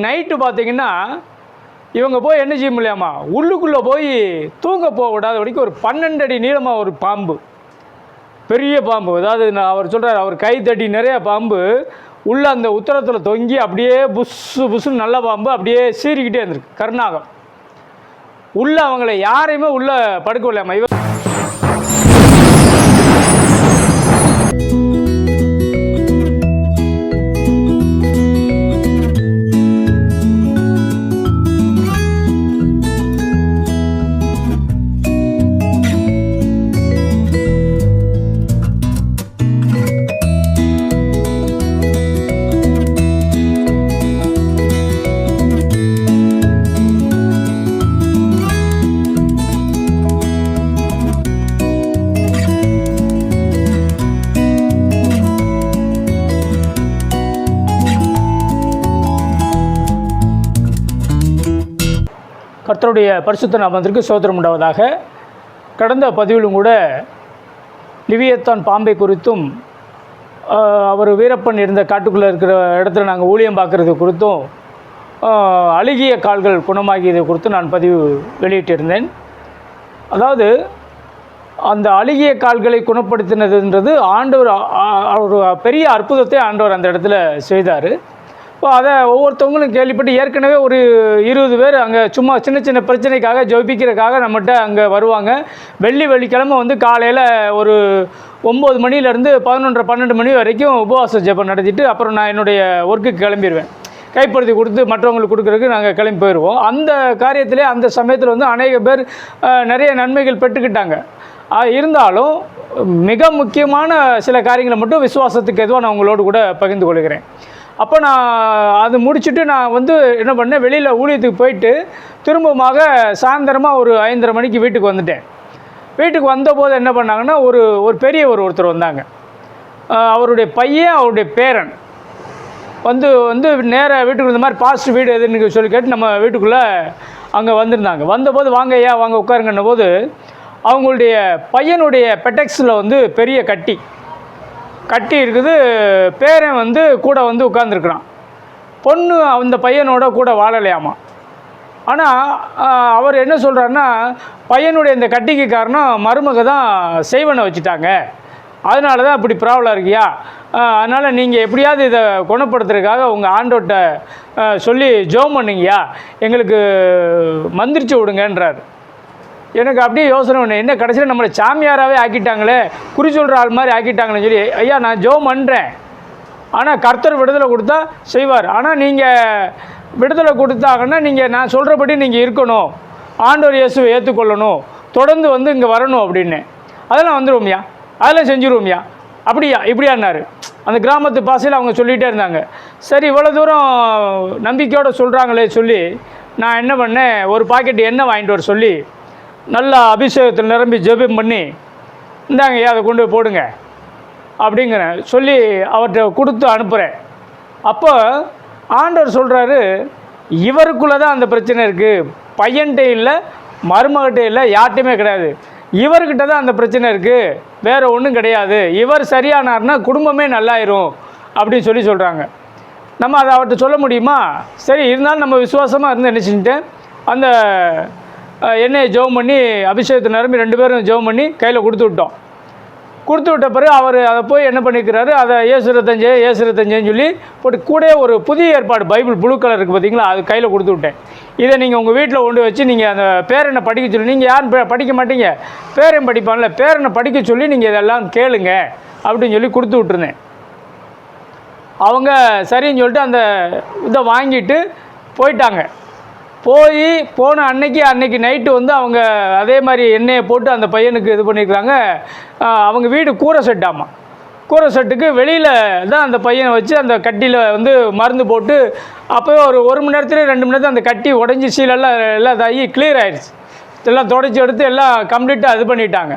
Night பார்த்தீங்கன்னா இவங்க போய் என்ன செய்ய முடியாமா, உள்ளுக்குள்ளே போய் தூங்க போக விடாத வரைக்கும் ஒரு 12 அடி நீளமாக ஒரு பாம்பு, பெரிய பாம்பு. அதாவது அவர் சொல்கிறார், அவர் கை தட்டி நிறைய பாம்பு உள்ள அந்த உத்தரத்தில் தொங்கி அப்படியே புஸ்ஸு புஸ்ஸுன்னு நல்ல பாம்பு அப்படியே சீறிக்கிட்டே இருந்திருக்கு. கருநாகம் உள்ள அவங்கள யாரையுமே உள்ள படுக்க விடலாமா. இவ கர்த்தருடைய பரிசுத்த நாமத்திற்கு ஸ்தோத்திரம் உண்டாவதாக. கடந்த பதிவிலும் கூட லிவியத்தான் பாம்பை குறித்தும் அவர் வீரப்பன் இருந்த காட்டுக்குள்ளே இருக்கிற இடத்துல நாங்கள் ஊழியம் பார்க்குறது குறித்தும் அழுகிய கால்கள் குணமாகியது குறித்து நான் பதிவு வெளியிட்டிருந்தேன். அதாவது அந்த அழுகிய கால்களை குணப்படுத்தினதுன்றது ஆண்டவர் ஒரு பெரிய அற்புதத்தை ஆண்டவர் அந்த இடத்துல செய்தார். இப்போ அதை ஒவ்வொருத்தவங்களும் கேள்விப்பட்டு ஏற்கனவே ஒரு 20 பேர் அங்கே சும்மா சின்ன சின்ன பிரச்சனைக்காக ஜெபிக்கிறதுக்காக நம்மகிட்ட அங்கே வருவாங்க. வெள்ளிக்கிழமை வந்து காலையில் ஒரு 9 மணிலேருந்து 11-12 மணி வரைக்கும் உபவாச ஜெபம் நடத்திட்டு அப்புறம் நான் என்னுடைய ஒர்க்குக்கு கிளம்பிடுவேன். கைப்படுத்தி கொடுத்து மற்றவங்களுக்கு கொடுக்குறதுக்கு நாங்கள் கிளம்பி போயிடுவோம். அந்த காரியத்திலே அந்த சமயத்தில் வந்து அநேக பேர் நிறைய நன்மைகள் பெற்றுக்கிட்டாங்க. இருந்தாலும் மிக முக்கியமான சில காரியங்களை மட்டும் விசுவாசத்துக்கு எதுவாக நான் உங்களோடு கூட பகிர்ந்து கொள்கிறேன். அப்போ நான் அது முடிச்சுட்டு நான் வந்து என்ன பண்ணேன், வெளியில் ஊழியத்துக்கு போயிட்டு திரும்பமாக சாயந்தரமாக ஒரு 5:30 மணிக்கு வீட்டுக்கு வந்துட்டேன். வீட்டுக்கு வந்தபோது என்ன பண்ணாங்கன்னா, ஒரு பெரியவர் ஒருத்தர் வந்தாங்க. அவருடைய பையன் அவருடைய பேரன் வந்து நேராக வீட்டுக்கு வந்த மாதிரி பாஸ்ட் வீடு எதுன்னு சொல்லி கேட்டு நம்ம வீட்டுக்குள்ளே அங்கே வந்திருந்தாங்க. வந்தபோது வாங்க ஐயா வாங்க உட்காருங்கன்ன போது அவங்களுடைய பையனுடைய பெட்டெக்ஸில் வந்து பெரிய கட்டி இருக்குது. பேரன் வந்து கூட வந்து உட்கார்ந்துருக்குறான். பொண்ணு அந்த பையனோட கூட வாழலையாமா. ஆனால் அவர் என்ன சொல்கிறாருன்னா, பையனுடைய இந்த கட்டிக்கு காரணம் மருமக தான் செய்வனை வச்சுட்டாங்க, அதனால தான் இப்படி ப்ராப்ளம் இருக்கியா, அதனால் நீங்கள் எப்படியாவது இதை குணப்படுத்துறதுக்காக உங்கள் ஆண்டோட்ட சொல்லி ஜெபம் பண்ணுங்கய்யா, எங்களுக்கு மந்திரிச்சு விடுங்கன்றார். எனக்கு அப்படியே யோசனை ஒன்று, என்ன கடைசியில் நம்மளை சாமியாராகவே ஆக்கிட்டாங்களே, குறி சொல்கிற ஆள் மாதிரி ஆக்கிட்டாங்களேன்னு சொல்லி, ஐயா நான் ஜெபம் பண்ணுறேன், ஆனால் கர்த்தர் விடுதலை கொடுத்தா செய்வார், ஆனால் நீங்கள் விடுதலை கொடுத்தாங்கன்னா நீங்கள் நான் சொல்கிறபடி நீங்கள் இருக்கணும், ஆண்டவர் இயேசுவை ஏற்றுக்கொள்ளணும், தொடர்ந்து வந்து இங்கே வரணும் அப்படின்னு. அதெல்லாம் வந்துடுவோம்யா, அதெல்லாம் செஞ்சுருவோம்யா, அப்படியா இப்படியான்னாரு. அந்த கிராமத்து பாசையில் அவங்க சொல்லிகிட்டே இருந்தாங்க. சரி இவ்வளோ தூரம் நம்பிக்கையோடு சொல்கிறாங்களே சொல்லி நான் என்ன பண்ணேன், ஒரு பாக்கெட் எண்ணெய் வாங்கிட்டு வர சொல்லி நல்லா அபிஷேகத்தில் நிரம்பி ஜெபம் பண்ணி, இந்தாங்க அதை கொண்டு போடுங்க அப்படிங்கிறேன் சொல்லி அவர்கிட்ட கொடுத்து அனுப்புகிறேன். அப்போ ஆண்டவர் சொல்கிறாரு, இவருக்குள்ளே தான் அந்த பிரச்சனை இருக்குது, பையன்கிட்ட இல்லை, மருமகிட்ட இல்லை, யார்கிட்டையுமே கிடையாது, இவர்கிட்ட தான் அந்த பிரச்சனை இருக்குது, வேறு ஒன்றும் கிடையாது, இவர் சரியானார்னா குடும்பமே நல்லாயிரும் அப்படின்னு சொல்கிறாங்க. நம்ம அதை அவர்கிட்ட சொல்ல முடியுமா? சரி இருந்தாலும் நம்ம விசுவாசமாக இருந்து என்ன செஞ்சுட்டேன், அந்த எண்ணெயை ஜெபம் பண்ணி அபிஷேகத்தை நிரம்பி 2 பேரும் ஜெபம் பண்ணி கையில் கொடுத்து விட்ட பிறகு அவர் அதை போய் என்ன பண்ணிக்கிறாரு, அதை ஏசுரத்தஞ்சேன்னு சொல்லி போட்டு கூட ஒரு புதிய ஏற்பாடு பைபிள் ப்ளூ கலர் இருக்குது பார்த்தீங்களா, அது கையில் கொடுத்து விட்டேன். இதை நீங்கள் உங்கள் வீட்டில் கொண்டு வச்சு நீங்கள் அந்த பேரனை படிக்க சொல்லி, நீங்கள் யாரும் படிக்க மாட்டீங்க, பேரன் படிப்பான்ல, பேரனை படிக்க சொல்லி நீங்கள் இதெல்லாம் கேளுங்க அப்படின்னு சொல்லி கொடுத்து விட்டுருந்தேன். அவங்க சரின்னு சொல்லிட்டு அந்த இதை வாங்கிட்டு போயிட்டாங்க. போன அன்னைக்கு நைட்டு வந்து அவங்க அதே மாதிரி எண்ணெயை போட்டு அந்த பையனுக்கு இது பண்ணியிருக்காங்க. அவங்க வீடு கூரை செட்டுக்கு வெளியில் தான் அந்த பையனை வச்சு அந்த கட்டியில் வந்து மருந்து போட்டு அப்போவே ஒரு மணி நேரத்துலேயே 2 மணி நேரத்தில் அந்த கட்டி உடஞ்சி சீலெல்லாம் எல்லாம் இதாகி கிளியர் ஆயிடுச்சு. எல்லாம் தொடச்சி எடுத்து எல்லாம் கம்ப்ளீட்டாக இது பண்ணிட்டாங்க.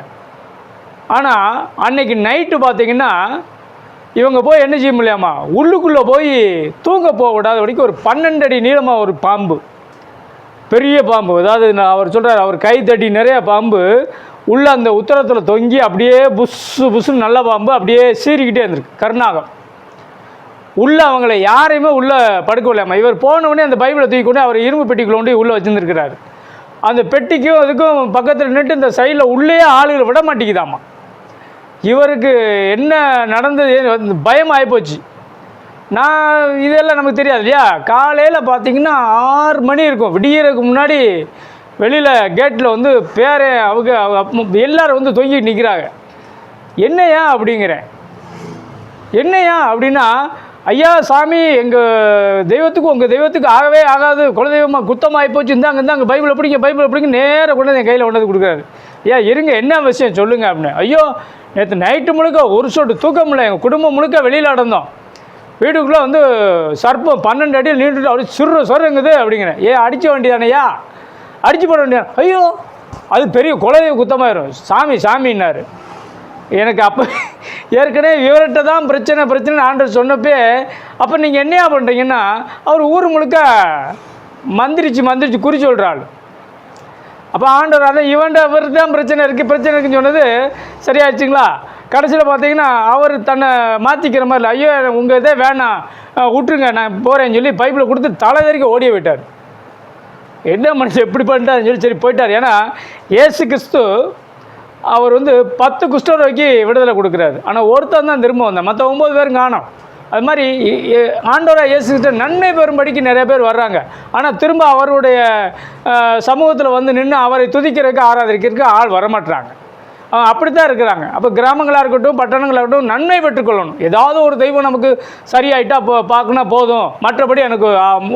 ஆனால் அன்னைக்கு நைட்டு பார்த்திங்கன்னா இவங்க போய் என்ன செய்ய முடியாமா, உள்ளுக்குள்ளே போய் தூங்க போக விடாத வரைக்கும் ஒரு 12 அடி நீளமாக ஒரு பாம்பு, பெரிய பாம்பு. அதாவது அவர் சொல்கிறார், அவர் கை தட்டி நிறைய பாம்பு உள்ள அந்த உத்தரத்தில் தொங்கி அப்படியே புஸ்ஸுன்னு நல்ல பாம்பு அப்படியே சீறிக்கிட்டே இருந்திருக்கு. கருநாகம் உள்ளே அவங்கள யாரையுமே உள்ளே படுக்க விடாமல் இவர் போனவுடனே அந்த பைபிளை தூக்கி கொண்டு அவர் இரும்பு பெட்டிக்குள்ள கொண்டு உள்ளே வச்சுருந்துருக்கிறாரு. அந்த பெட்டிக்கும் அதுக்கும் பக்கத்தில் நின்றுட்டு இந்த சைடில் உள்ளே ஆளுகளை விட மாட்டேங்குதாம்மா. இவருக்கு என்ன நடந்தது பயம் ஆகிப்போச்சு. இதெல்லாம் நமக்கு தெரியாது இல்லையா. காலையில் பார்த்தீங்கன்னா 6 மணி இருக்கும், விடியறதுக்கு முன்னாடி வெளியில் கேட்டில் வந்து பேரே அவங்க எல்லோரும் வந்து தொங்கிட்டு நிற்கிறாங்க. என்னையா அப்படிங்கிறேன். என்னையா அப்படின்னா, ஐயா சாமி எங்கள் தெய்வத்துக்கும் உங்கள் தெய்வத்துக்கு ஆகவே ஆகாது, குலதெய்வமாக குத்தமாகி போச்சு, இந்தாங்க பைபிளை பிடிங்க நேராக கொண்டு என் கையில் கொண்டு கொடுக்குறாரு. ஐயா இருங்க என்ன விஷயம் சொல்லுங்கள் அப்படின்னு. ஐயோ நேற்று நைட்டு முழுக்க ஒரு சொட்டு தூக்கம் இல்லை, எங்கள் குடும்பம் முழுக்க வெளியில் நடந்தோம். வீட்டுக்குள்ளே வந்து சர்ப்பம் 12 அடியில் நீண்டுட்டு அப்படி சொல்லுங்குது அப்படிங்கிறேன். அடிக்க வேண்டியதானையா, அடித்து போட வேண்டியதான். ஐயோ அது பெரிய குலதெய்வ குத்தமாயிரும், சாமின்னாரு. எனக்கு அப்போ ஏற்கனவே இவர்கிட்ட தான் பிரச்சனை ஆண்டவர் சொன்னப்பே, அப்போ நீங்கள் என்னையா பண்ணுறீங்கன்னா, அவர் ஊர் முழுக்க மந்திரிச்சு குறி சொல்கிறாள். அப்போ ஆண்டவர் அதை இவர்கிட்ட தான் பிரச்சனை இருக்குன்னு சொன்னது சரியாயிடுச்சுங்களா. கடைசியில் பார்த்தீங்கன்னா அவர் தன்னை மாற்றிக்கிற மாதிரி இல்லை, ஐயோ உங்கள் இதே வேணாம் விட்டுருங்க நான் போகிறேன்னு சொல்லி பைபிளை கொடுத்து தலை வரைக்கும் ஓடிய விட்டார். என்ன மனுஷன் எப்படி பண்ணிட்டாருன்னு சொல்லி சரி போயிட்டார். ஏன்னா இயேசு கிறிஸ்து அவர் வந்து 10 குஷ்டரோகிக்கு விடுதலை கொடுக்குறாரு. ஆனால் ஒருத்தன் தான் திரும்ப வந்தான், மற்ற 9 பேரும் காணோம். அது மாதிரி ஆண்டவராக இயேசுகிட்ட நன்மை பெறும்படிக்கு நிறைய பேர் வர்றாங்க. ஆனால் திரும்ப அவருடைய சமூகத்தில் வந்து நின்று அவரை துதிக்கிறதுக்கு ஆராதிக்கிறதுக்கு ஆள் வரமாட்டுறாங்க. அப்படித்தான் இருக்கிறாங்க. அப்போ கிராமங்களாக இருக்கட்டும் பட்டணங்களாக இருக்கட்டும் நன்மை பெற்றுக்கொள்ளணும். ஏதாவது ஒரு தெய்வம் நமக்கு சரியாயிட்டா பார்க்கணும் போதும், மற்றபடி எனக்கு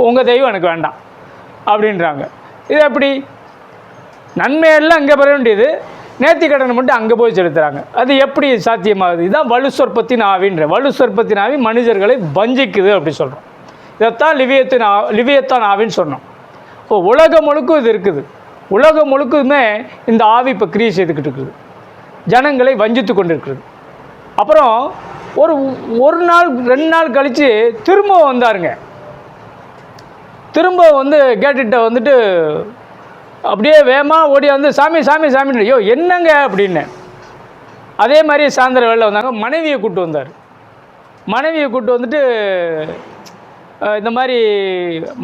உங்கள் தெய்வம் எனக்கு வேண்டாம் அப்படின்றாங்க. இது எப்படி? நன்மையெல்லாம் இங்கே பெற வேண்டியது, நேர்த்தி கடனை மட்டும் அங்கே போய் செலுத்துகிறாங்க. அது எப்படி சாத்தியமாகுது? இதுதான் வலுசொற்பத்தின் ஆவி மனிதர்களை வஞ்சிக்குது அப்படி சொல்கிறோம். இதைத்தான் லிவியத்தான் ஆவின்னு சொன்னோம். இப்போ உலகம் முழுக்கும் இது இருக்குது. உலகம் முழுக்குமே இந்த ஆவி இப்போ கிரியை செய்துக்கிட்டு இருக்குது, ஜனங்களை வஞ்சித்து கொண்டு இருக்கிறது. அப்புறம் ஒரு நாள் 2 நாள் கழித்து திரும்ப வந்தாருங்க. திரும்ப வந்து கேட்டுகிட்ட வந்துட்டு அப்படியே வேகமாக ஓடி வந்து சாமி ஐயோ என்னங்க அப்படின்னு. அதே மாதிரி சாயந்தரம் வேளையில் வந்தாங்க. மனைவியை கூப்பிட்டு வந்தார். மனைவியை கூப்பிட்டு வந்துட்டு இந்த மாதிரி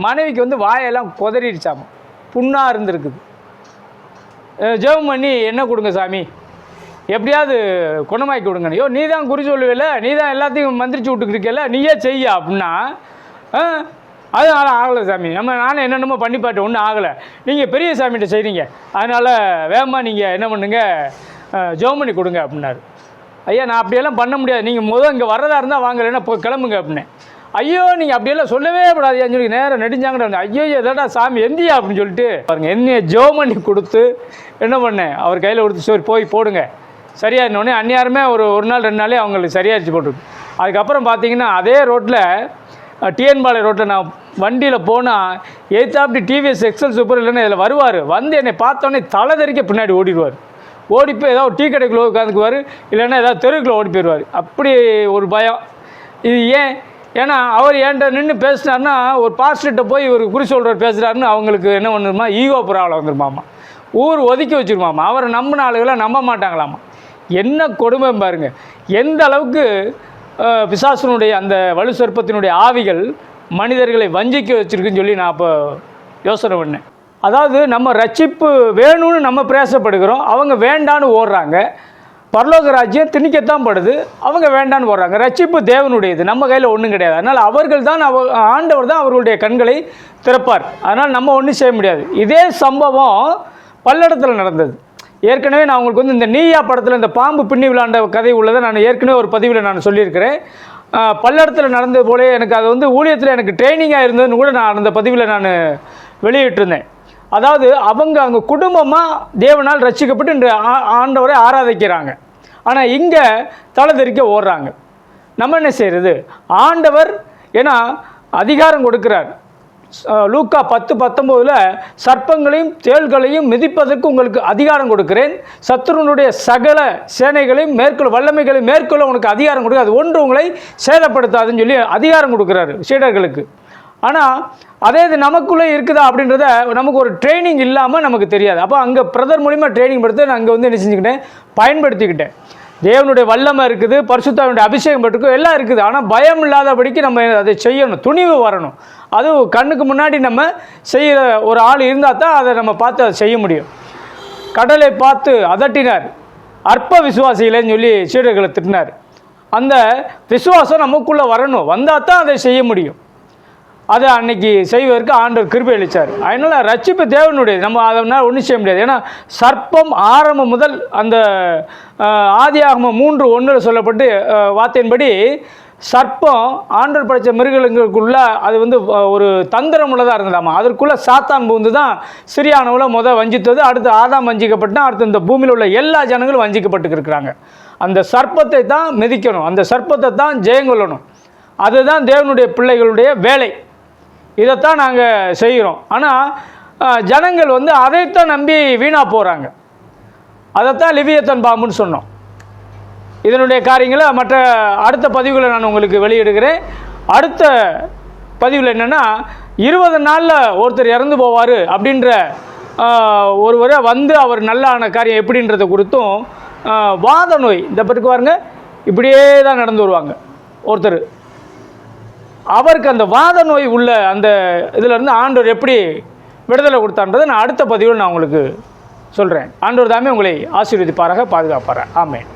மனைவிக்கு வந்து வாயெல்லாம் குதறிடுச்சாம, புண்ணாக இருந்திருக்குது. ஜெபம் பண்ணி என்ன கொடுங்க சாமி, எப்படியாவது குணமாக்கி கொடுங்க. ஐயோ நீ தான் குறி சொல்லுவில்ல, நீ தான் எல்லாத்தையும் மந்திரிச்சு விட்டுக்கிருக்கல, நீயே செய்ய அப்படின்னா, அது ஆகலை சாமி, நானும் என்னென்னமோ பண்ணி பார்த்தேன் ஒன்றும் ஆகலை, நீங்கள் பெரிய சாமிகிட்ட செய்கிறீங்க, அதனால் வேகமாக நீங்கள் என்ன பண்ணுங்க ஜெபம் பண்ணி கொடுங்க அப்படின்னாரு. ஐயா நான் அப்படியெல்லாம் பண்ண முடியாது, நீங்கள் இங்கே வர்றதா இருந்தால் வாங்கலைன்னா போய் கிளம்புங்க அப்படின்னேன். ஐயோ நீங்கள் அப்படியெல்லாம் சொல்லவே கூடாது சொல்லி நேரம் நெடுஞ்சாங்கடா. ஐயோ எதாடா சாமி எந்தியா அப்படின்னு சொல்லிட்டு பாருங்கள் என்னைய ஜெபம் பண்ணி கொடுத்து என்ன பண்ணேன், அவர் கையில் கொடுத்து சரி போய் போடுங்க சரியாயிருந்தோடனே அந்நியாரமே ஒரு நாள் 2 நாளே அவங்களுக்கு சரியாயிருச்சு போட்டுருக்கு. அதுக்கப்புறம் பார்த்தீங்கன்னா அதே ரோட்டில் டிஎன்பாளைய ரோட்டில் நான் வண்டியில் போனால் அப்படி டிவிஎஸ் எக்ஸல் சூப்பர் இல்லைன்னா இதில் வருவார். வந்து என்னை பார்த்தோன்னே தலை தெறிக்க பின்னாடி ஓடிடுவார். ஓடிப்போய் ஏதாவது ஒரு டீ கடைக்குள்ளே உட்காந்துக்குவார், இல்லைன்னா ஏதாவது தெருவுக்குள்ளே ஓடி போயிடுவார். அப்படி ஒரு பயம். இது ஏன்னா அவர் என்கிட்ட நின்று பேசினார்னா, ஒரு பாஸ்டர்கிட்ட போய் இவர் குறி சொல்கிறவர் பேசுகிறாருன்னு அவங்களுக்கு என்ன பண்ணுமா, ஈகோ ப்ராப்ளம் வந்துருமாமா, ஊர் ஒதுக்கி வச்சுருமாமா, அவரை நம்பின ஆளுகளை நம்ப மாட்டாங்களாமா. என்ன கொடுமை பாருங்கள். எந்த அளவுக்கு பிசாசனுடைய அந்த வலு சொற்பத்தினுடைய ஆவிகள் மனிதர்களை வஞ்சிக்க வச்சுருக்குன்னு சொல்லி நான் அப்போ யோசனை பண்ணேன். அதாவது நம்ம ரட்சிப்பு வேணும்னு நம்ம பிரயாசப்படுகிறோம், அவங்க வேண்டான்னு ஓடுறாங்க. பரலோக ராஜ்யம் திணிக்கத்தான் படுது, அவங்க வேண்டான்னு ஓடுறாங்க. ரட்சிப்பு தேவனுடையது, நம்ம கையில் ஒன்றும் கிடையாது. அதனால் அவர்கள் தான் ஆண்டவர் தான் அவர்களுடைய கண்களை திறப்பார். அதனால் நம்ம ஒன்றும் செய்ய முடியாது. இதே சம்பவம் பல்லடத்தில் நடந்தது. ஏற்கனவே நான் உங்களுக்கு வந்து இந்த நீயா படத்தில் இந்த பாம்பு பின்னி விளாண்ட கதை உள்ளதை நான் ஏற்கனவே ஒரு பதிவில் நான் சொல்லியிருக்கிறேன். பல்லடத்தில் நடந்தது போல எனக்கு அது வந்து ஊழியத்தில் எனக்கு ட்ரைனிங்காக இருந்ததுன்னு கூட நான் அந்த பதிவில் நான் வெளியிட்டிருந்தேன். அதாவது அவங்க அங்கே குடும்பமாக தேவனால் ரட்சிக்கப்பட்டு இன்று ஆண்டவரை ஆராதிக்கிறாங்க. ஆனால் இங்கே தலை தெறிக்க ஓடுறாங்க. நம்ம என்ன செய்கிறது? ஆண்டவர் ஏன்னா அதிகாரம் கொடுக்குறார். லூக்கா 10:19 சர்ப்பங்களையும் தேள்களையும் மிதிப்பதற்கு உங்களுக்கு அதிகாரம் கொடுக்கிறேன், சத்துருனுடைய சகல சேனைகளையும் வல்லமைகளையும் மேற்கொள்ள உனக்கு அதிகாரம் கொடுக்க, அது ஒன்று உங்களை சேதப்படுத்தாதுன்னு சொல்லி அதிகாரம் கொடுக்குறாரு சீடர்களுக்கு. ஆனால் அதே இது நமக்குள்ளே இருக்குதா அப்படின்றத நமக்கு ஒரு ட்ரைனிங் இல்லாமல் நமக்கு தெரியாது. அப்போ அங்கே பிரதர் மூலிமா ட்ரைனிங் படுத்து நான் அங்கே வந்து என்ன செஞ்சுக்கிட்டேன், பயன்படுத்திக்கிட்டேன். தேவனுடைய வல்லமை இருக்குது, பரிசுத்தாவினுடைய அபிஷேகம் பெற்றிருக்கும், எல்லாம் இருக்குது. ஆனால் பயம் இல்லாதபடிக்கு நம்ம அதை செய்யணும், துணிவு வரணும். அதுவும் கண்ணுக்கு முன்னாடி நம்ம செய்கிற ஒரு ஆள் இருந்தால் தான் அதை நம்ம பார்த்து அதை செய்ய முடியும். கடலை பார்த்து அதட்டினார், அற்ப விசுவாசிகளேன்னு சொல்லி சீடர்களை திட்டினார். அந்த விசுவாசம் நமக்குள்ளே வரணும், வந்தால் தான் அதை செய்ய முடியும். அதை அன்னைக்கு செய்வதற்கு ஆண்டவர் கிருபை அளித்தார். அதனால் ரட்சிப்பு தேவனுடையது, நம்ம அதனால் ஒன்றும் செய்ய முடியாது. ஏன்னா சர்ப்பம் ஆரம்பம் முதல் அந்த ஆதியாகமம் 3:1 சொல்லப்பட்டு வார்த்தையின்படி சர்ப்பம் ஆண்டவர் படைத்த மிருகங்களுக்குள்ள அது வந்து ஒரு தந்திரம் உள்ளதாக இருந்ததாமா. அதற்குள்ளே சாத்தான் பூந்து தான் சிறியானவளை வஞ்சித்தது. அடுத்து ஆதாம் வஞ்சிக்கப்பட்டால் அடுத்து இந்த பூமியில் உள்ள எல்லா ஜனங்களும் வஞ்சிக்கப்பட்டு இருக்கிறாங்க. அந்த சர்ப்பத்தை தான் மிதிக்கணும், அந்த சர்ப்பத்தை தான் ஜெயங்கொள்ளணும். அதுதான் தேவனுடைய பிள்ளைகளுடைய வேலை. இதைத்தான் நாங்கள் செய்கிறோம். ஆனால் ஜனங்கள் வந்து அதைத்தான் நம்பி வீணாக போகிறாங்க. அதைத்தான் லிவியத்தன் பாம்புன்னு சொன்னோம். இதனுடைய காரியங்களை மற்ற அடுத்த பதிவுகளை நான் உங்களுக்கு வெளியிடுகிறேன். அடுத்த பதிவில் என்னென்னா 20 நாளில் ஒருத்தர் இறந்து போவார் அப்படின்ற ஒருவரை வந்து அவர் நல்லான காரியம் எப்படின்றத குறித்தும், வாத நோய் இந்த பற்றி பாருங்க இப்படியே தான் நடந்து வருவாங்க ஒருத்தர், அவருக்கு அந்த வாத நோய் உள்ள அந்த இதிலேருந்து ஆண்டவர் எப்படி விடுதலை கொடுத்தான்றதை நான் அடுத்த பதிவில் நான் உங்களுக்கு சொல்கிறேன். ஆண்டவர் தாமே உங்களை ஆசீர்வதிப்பாராக, பாதுகாப்பாராக. ஆமென்.